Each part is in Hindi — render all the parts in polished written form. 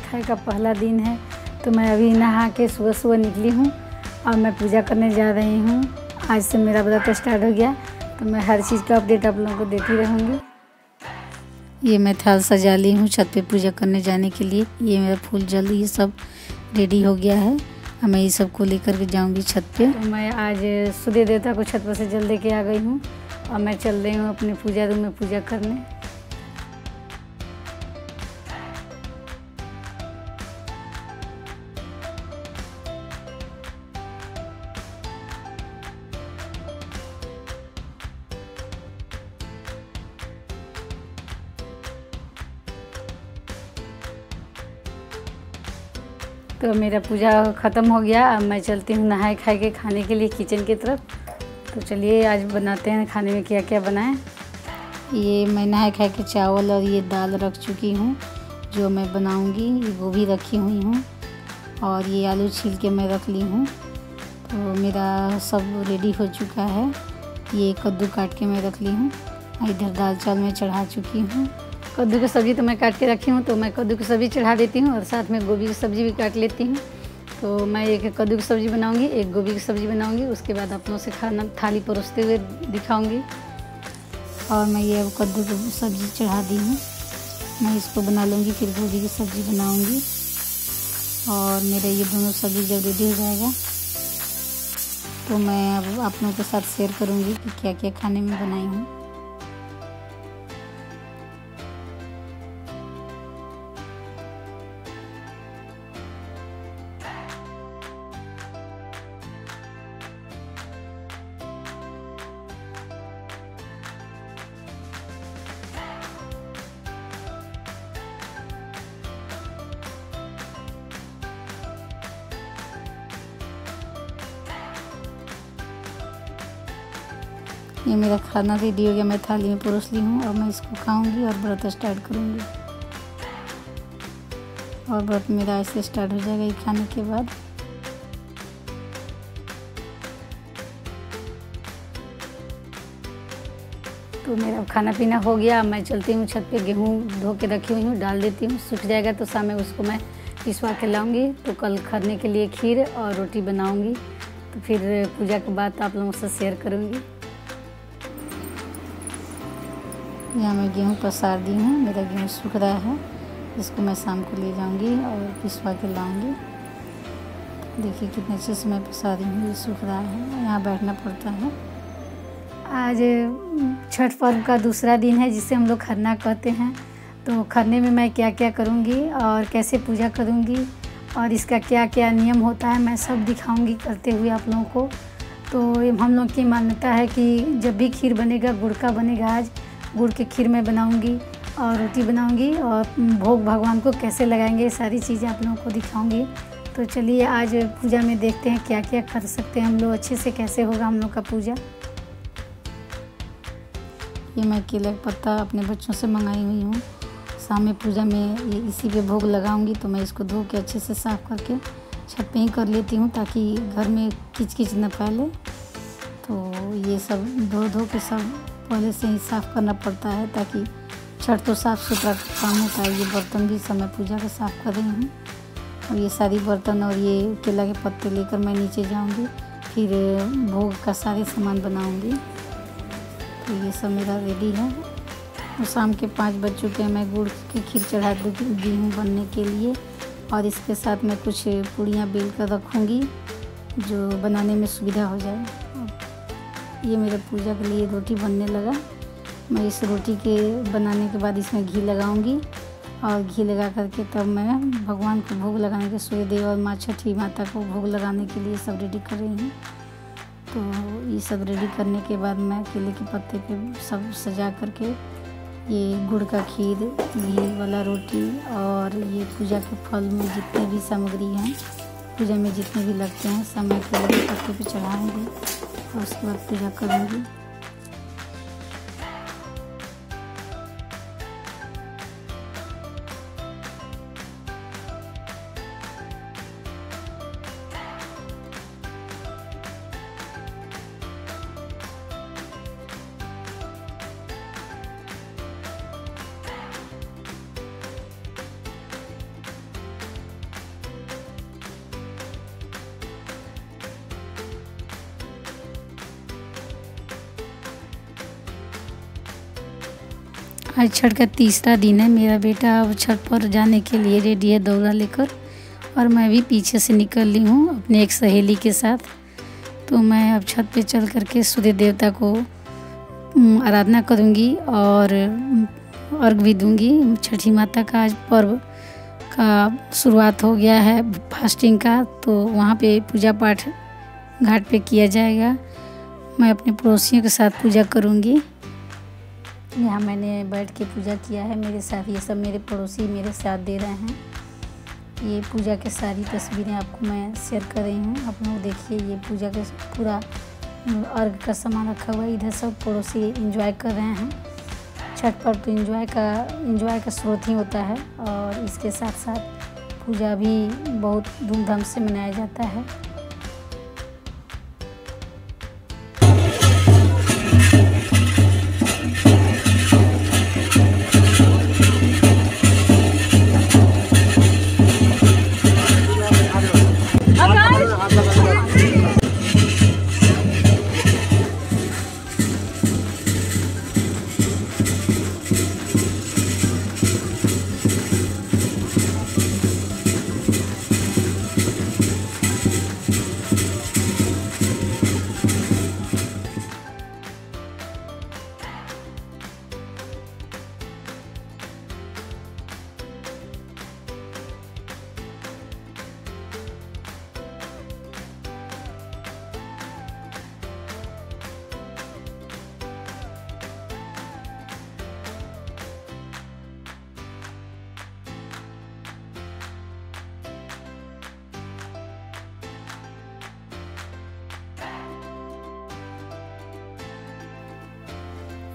खाए का पहला दिन है, तो मैं अभी नहा के सुबह सुबह निकली हूँ और मैं पूजा करने जा रही हूँ। आज से मेरा व्रत स्टार्ट हो गया, तो मैं हर चीज़ का अपडेट आप लोगों को देती रहूँगी। ये मैं थाल सजा ली हूँ छत पे पूजा करने जाने के लिए। ये मेरा फूल जल ये सब रेडी हो गया है। अब मैं ये सब को लेकर के जाऊँगी छत पे। तो मैं आज सूर्य देवता को छत पर से जल दे के आ गई हूँ और मैं चल रही हूँ अपने पूजा रूम में पूजा करने। तो मेरा पूजा ख़त्म हो गया। अब मैं चलती हूँ नहाए खाए के खाने के लिए किचन की तरफ। तो चलिए आज बनाते हैं खाने में क्या क्या बनाएं। ये मैं नहाए खाए के चावल और ये दाल रख चुकी हूँ जो मैं बनाऊँगी। ये गोभी रखी हुई हूँ और ये आलू छील के मैं रख ली हूँ। तो मेरा सब रेडी हो चुका है। ये कद्दू काट के मैं रख ली हूँ। इधर दाल चावल मैं चढ़ा चुकी हूँ। कद्दू की सब्ज़ी तो मैं काट के रखी हूँ, तो मैं कद्दू की सब्ज़ी चढ़ा देती हूँ और साथ में गोभी की सब्ज़ी भी काट लेती हूँ। तो मैं एक कद्दू की सब्ज़ी बनाऊँगी, एक गोभी की सब्ज़ी बनाऊँगी। उसके बाद आप लोगों से खाना थाली परोसते हुए दिखाऊँगी। और मैं ये अब कद्दू की सब्ज़ी चढ़ा दी हूँ। मैं इसको बना लूँगी, फिर गोभी की सब्ज़ी बनाऊँगी। और मेरा ये दोनों सब्ज़ी जब रेडी हो जाएगा तो मैं अब आप लोगों के साथ शेयर करूँगी कि क्या क्या खाने में बनाई हूँ। ये मेरा खाना रेडी हो गया। मैं थाली में परोस ली हूँ और मैं इसको खाऊंगी और व्रत स्टार्ट करूँगी। और व्रत मेरा ऐसे स्टार्ट हो जाएगा ये खाने के बाद। तो मेरा खाना पीना हो गया। मैं चलती हूँ छत पे, गेहूँ धो के रखी हुई हूँ डाल देती हूँ। सूख जाएगा तो शाम में उसको मैं पिसवा के लाऊंगी। तो कल खरने के लिए खीर और रोटी बनाऊंगी। तो फिर पूजा के बाद आप लोगों से शेयर करूँगी। यहाँ मैं गेहूँ पसार दी हूँ। मेरा गेहूँ सूख रहा है, इसको मैं शाम को ले जाऊँगी और पिसवा के लाऊँगी। देखिए कितने अच्छे से मैं पसा रही हूँ। ये सूख रहा है, यहाँ बैठना पड़ता है। आज छठ पर्व का दूसरा दिन है जिसे हम लोग खरना कहते हैं। तो खरने में मैं क्या क्या करूँगी और कैसे पूजा करूँगी और इसका क्या क्या नियम होता है मैं सब दिखाऊँगी करते हुए आप लोगों को। तो हम लोग की मान्यता है कि जब भी खीर बनेगा गुड़ का बनेगा। आज गुड़ की खीर मैं बनाऊंगी और रोटी बनाऊंगी और भोग भगवान को कैसे लगाएंगे ये सारी चीज़ें आप लोगों को दिखाऊंगी। तो चलिए आज पूजा में देखते हैं क्या क्या कर सकते हैं हम लोग, अच्छे से कैसे होगा हम लोग का पूजा। ये मैं केले का पत्ता अपने बच्चों से मंगाई हुई हूँ। शाम में पूजा में ये इसी पे भोग लगाऊंगी। तो मैं इसको धो के अच्छे से साफ़ करके छत पे ही कर लेती हूँ ताकि घर में किच न फैले। तो ये सब धो के सब पहले से ही साफ़ करना पड़ता है ताकि छठ तो साफ़ सुथरा काम होता है। ये बर्तन भी सब मैं पूजा का साफ़ कर रही हूँ। और ये सारी बर्तन और ये केला के पत्ते लेकर मैं नीचे जाऊँगी, फिर भोग का सारे सामान बनाऊँगी। तो ये सब मेरा रेडी है। और शाम के 5 बज चुके हैं। मैं गुड़ की खीर चढ़ा दी हूँ बनने के लिए। और इसके साथ मैं कुछ पूड़ियाँ बेल कर रखूँगी जो बनाने में सुविधा हो जाए। ये मेरा पूजा के लिए रोटी बनने लगा। मैं इस रोटी के बनाने के बाद इसमें घी लगाऊंगी और घी लगा करके तब मैं भगवान को भोग लगाने के सूर्य देव और माँ छठी माता को भोग लगाने के लिए सब रेडी कर रही हूँ। तो ये सब रेडी करने के बाद मैं केले के पत्ते पे सब सजा करके ये गुड़ का खीर, घी वाला रोटी और ये पूजा के फल में जितने भी सामग्री हैं पूजा में जितने भी लगते हैं सब मैं केले के पत्ते पे चढ़ाऊँगी और उसके बाद पूजा करूँगी। आज छठ का तीसरा दिन है। मेरा बेटा अब छठ पर जाने के लिए रेडी है दौरा लेकर, और मैं भी पीछे से निकल ली हूँ अपने एक सहेली के साथ। तो मैं अब छत पे चल कर के सूर्य देवता को आराधना करूँगी और अर्घ भी दूँगी। छठी माता का आज पर्व का शुरुआत हो गया है फास्टिंग का, तो वहाँ पे पूजा पाठ घाट पे किया जाएगा। मैं अपने पड़ोसियों के साथ पूजा करूँगी। यहाँ मैंने बैठ के पूजा किया है मेरे साथ, ये सब मेरे पड़ोसी मेरे साथ दे रहे हैं। ये पूजा के सारी तस्वीरें आपको मैं शेयर कर रही हूँ। आप लोग देखिए, ये पूजा का पूरा अर्घ का सामान रखा हुआ है। इधर सब पड़ोसी एंजॉय कर रहे हैं। छठ पर तो एंजॉय का स्रोत ही होता है, और इसके साथ साथ पूजा भी बहुत धूमधाम से मनाया जाता है।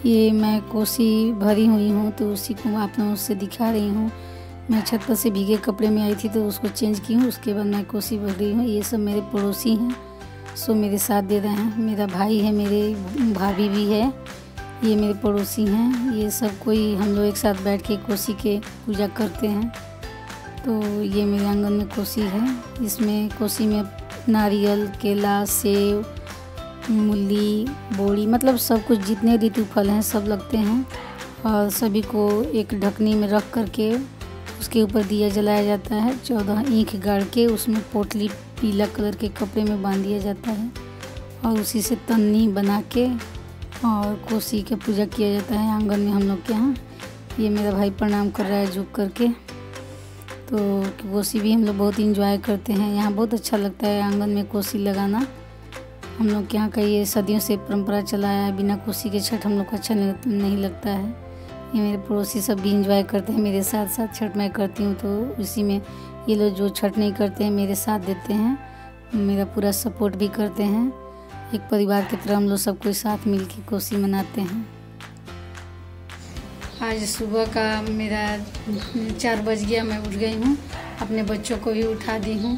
ये मैं कोसी भरी हुई हूँ, तो उसी को आप लोगों से दिखा रही हूँ। मैं छत पर से भीगे कपड़े में आई थी तो उसको चेंज की हूँ, उसके बाद मैं कोसी भर रही हूँ। ये सब मेरे पड़ोसी हैं, सो मेरे साथ दे रहे हैं। मेरा भाई है, मेरे भाभी भी है, ये मेरे पड़ोसी हैं। ये सब कोई हम लोग एक साथ बैठ के कोसी के पूजा करते हैं। तो ये मेरे आंगन में कोसी है। इसमें कोसी में नारियल, केला, सेब, मूली, बोड़ी, मतलब सब कुछ जितने ऋतु फल हैं सब लगते हैं, और सभी को एक ढकनी में रख करके उसके ऊपर दिया जलाया जाता है। 14 ईंख गाड़ के उसमें पोटली पीला कलर के कपड़े में बांध दिया जाता है, और उसी से तन्नी बना के और कोसी की पूजा किया जाता है आंगन में हम लोग के यहाँ। ये मेरा भाई प्रणाम कर रहा है झुक करके। तो कोसी भी हम लोग बहुत इंजॉय करते हैं। यहाँ बहुत अच्छा लगता है आंगन में कोसी लगाना। हम लोग के यहाँ का ये सदियों से परंपरा चला है। बिना कोसी के छठ हम लोग को अच्छा नहीं लगता है। ये मेरे पड़ोसी सब भी इंजॉय करते हैं मेरे साथ साथ। छठ मैं करती हूँ तो इसी में ये लोग जो छठ नहीं करते हैं मेरे साथ देते हैं, मेरा पूरा सपोर्ट भी करते हैं। एक परिवार की तरह हम लोग सब कोई साथ मिल के कोसी मनाते हैं। आज सुबह का मेरा 4 बज गया, मैं उठ गई हूँ, अपने बच्चों को भी उठा दी हूँ।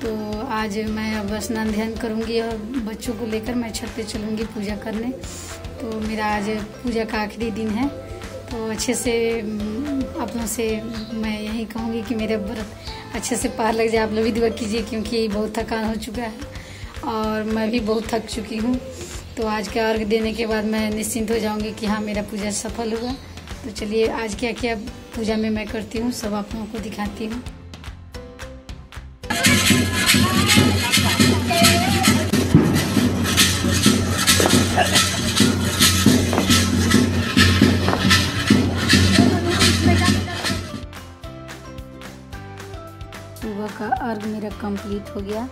तो आज मैं अब स्नान ध्यान करूँगी और बच्चों को लेकर मैं छत पे चलूँगी पूजा करने। तो मेरा आज पूजा का आखिरी दिन है, तो अच्छे से आप लोगों से मैं यही कहूँगी कि मेरा व्रत अच्छे से पार लग जाए। आप लोग भी दुआ कीजिए, क्योंकि बहुत थकान हो चुका है और मैं भी बहुत थक चुकी हूँ। तो आज का अर्घ देने के बाद मैं निश्चिंत हो जाऊँगी कि हाँ मेरा पूजा सफल हुआ। तो चलिए आज क्या क्या पूजा में मैं करती हूँ सब आप लोगों को दिखाती हूँ। सुबह का अर्घ मेरा कंप्लीट हो गया।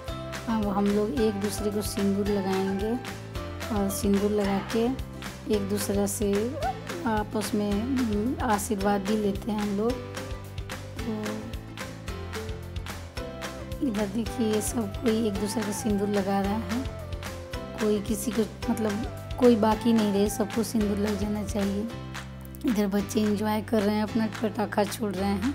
अब हम लोग एक दूसरे को सिंदूर लगाएंगे, और सिंदूर लगा के एक दूसरे से आपस में आशीर्वाद भी लेते हैं हम लोग। तो इधर देखिए, ये सब कोई एक दूसरे को सिंदूर लगा रहा है। कोई किसी को मतलब कोई बाकी नहीं रहे, सबको सिंदूर लग जाना चाहिए। इधर बच्चे एंजॉय कर रहे हैं, अपना पटाखा छोड़ रहे हैं।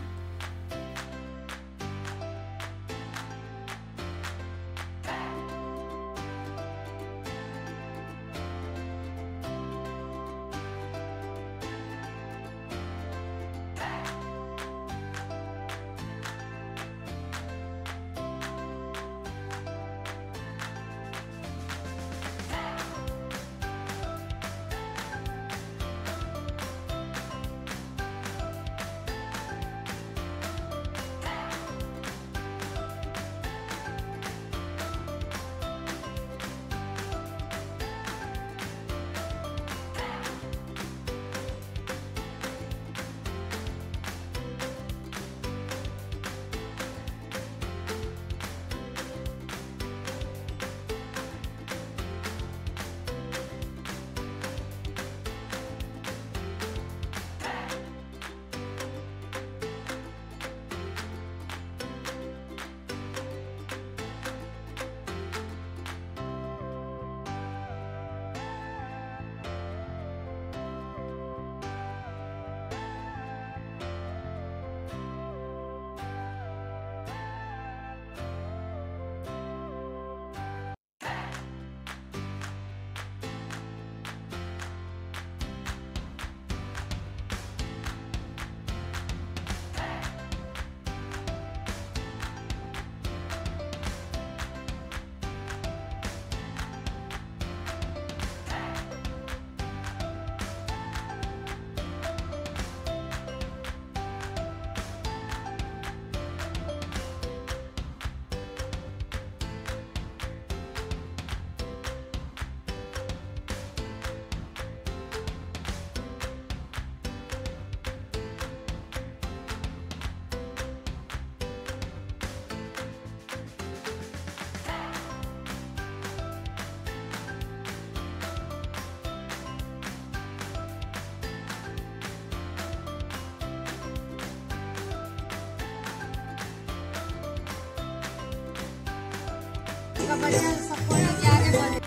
आपका बच्चा सपोर्ट के आगे बढ़े।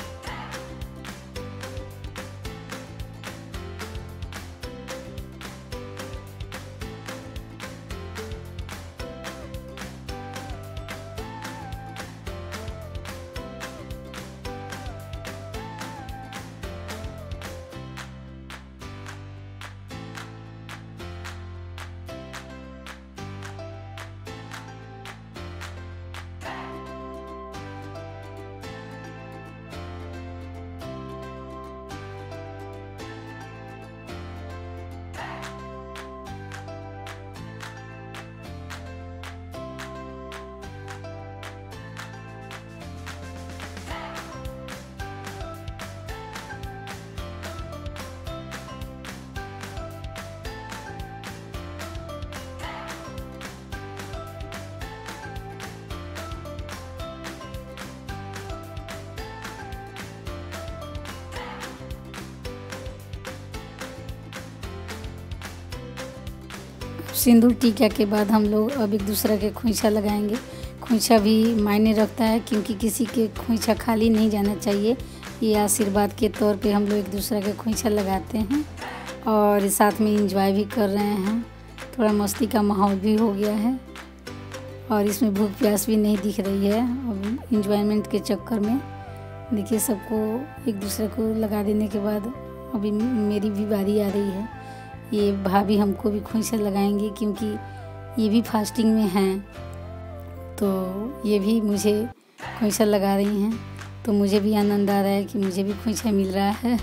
सिंदूर टीका के बाद हम लोग अब एक दूसरे के खोइंछा लगाएंगे। खोइंछा भी मायने रखता है, क्योंकि किसी के खोइंछा खाली नहीं जाना चाहिए। ये आशीर्वाद के तौर पे हम लोग एक दूसरे के खोइंछा लगाते हैं और साथ में एंजॉय भी कर रहे हैं। थोड़ा मस्ती का माहौल भी हो गया है और इसमें भूख प्यास भी नहीं दिख रही है। अब एंजॉयमेंट के चक्कर में देखिए सबको एक दूसरे को लगा देने के बाद अभी मेरी भी बारी आ रही है। ये भाभी हमको भी खोइंछा लगाएंगे, क्योंकि ये भी फास्टिंग में हैं, तो ये भी मुझे खोइंछा लगा रही हैं। तो मुझे भी आनंद आ रहा है कि मुझे भी खोइंछा मिल रहा है।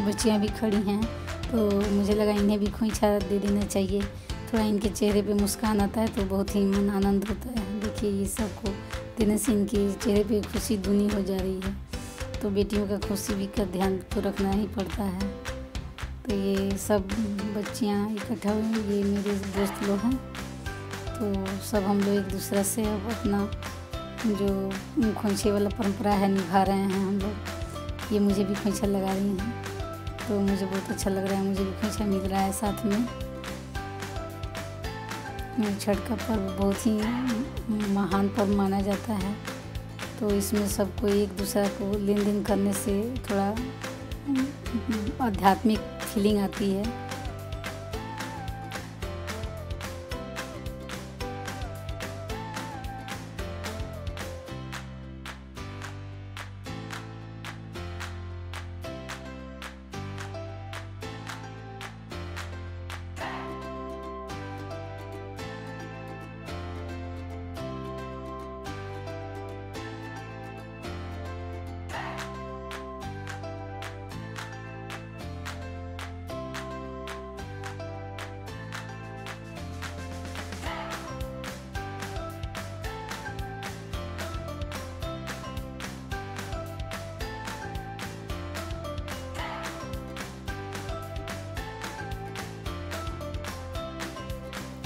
बच्चियाँ भी खड़ी हैं, तो मुझे लगा इन्हें भी खोइंछा दे देना चाहिए। थोड़ा इनके चेहरे पे मुस्कान आता है तो बहुत ही मन आनंद होता है। देखिए ये सबको देने से इनके चेहरे पे खुशी दूनी हो जा रही है। तो बेटियों का खुशी भी का ध्यान तो रखना ही पड़ता है। तो ये सब बच्चियाँ इकट्ठा हुई, ये मेरे दोस्त लोग हैं। तो सब हम लोग एक दूसरे से अब अपना जो खोइंछे वाला परंपरा है निभा रहे हैं हम लोग। ये मुझे भी खोइंछा लगा रही हैं, तो मुझे बहुत अच्छा लग रहा है। मुझे भी खोइंछा मिल रहा है साथ में। छठ का पर्व बहुत ही महान पर्व माना जाता है, तो इसमें सबको एक दूसरे को लेन देन करने से थोड़ा आध्यात्मिक फीलिंग आती है।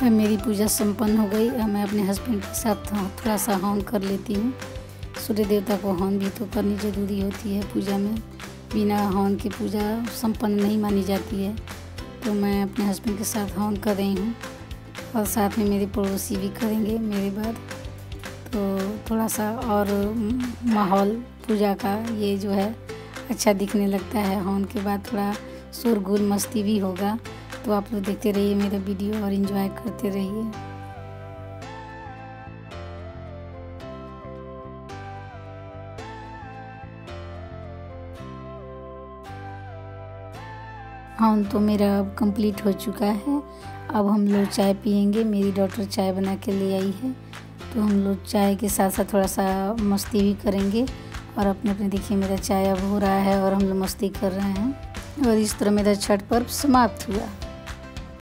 मेरी पूजा संपन्न हो गई। अब मैं अपने हस्बैंड के साथ थोड़ा सा हवन कर लेती हूँ। सूर्य देवता को हवन भी तो करनी ज़रूरी होती है पूजा में। बिना हवन की पूजा संपन्न नहीं मानी जाती है। तो मैं अपने हस्बैंड के साथ हवन कर रही हूँ और साथ में मेरे पड़ोसी भी करेंगे मेरे बाद। तो थोड़ा सा और माहौल पूजा का ये जो है अच्छा दिखने लगता है। हवन के बाद थोड़ा शोरगुल मस्ती भी होगा। तो आप लोग देखते रहिए मेरा वीडियो और एंजॉय करते रहिए। हवन तो मेरा अब कंप्लीट हो चुका है। अब हम लोग चाय पियेंगे। मेरी डॉटर चाय बना के ले आई है, तो हम लोग चाय के साथ साथ थोड़ा सा मस्ती भी करेंगे। और अपने अपने देखिए मेरा चाय अब हो रहा है और हम लोग मस्ती कर रहे हैं। और इस तरह मेरा छठ पर्व समाप्त हुआ।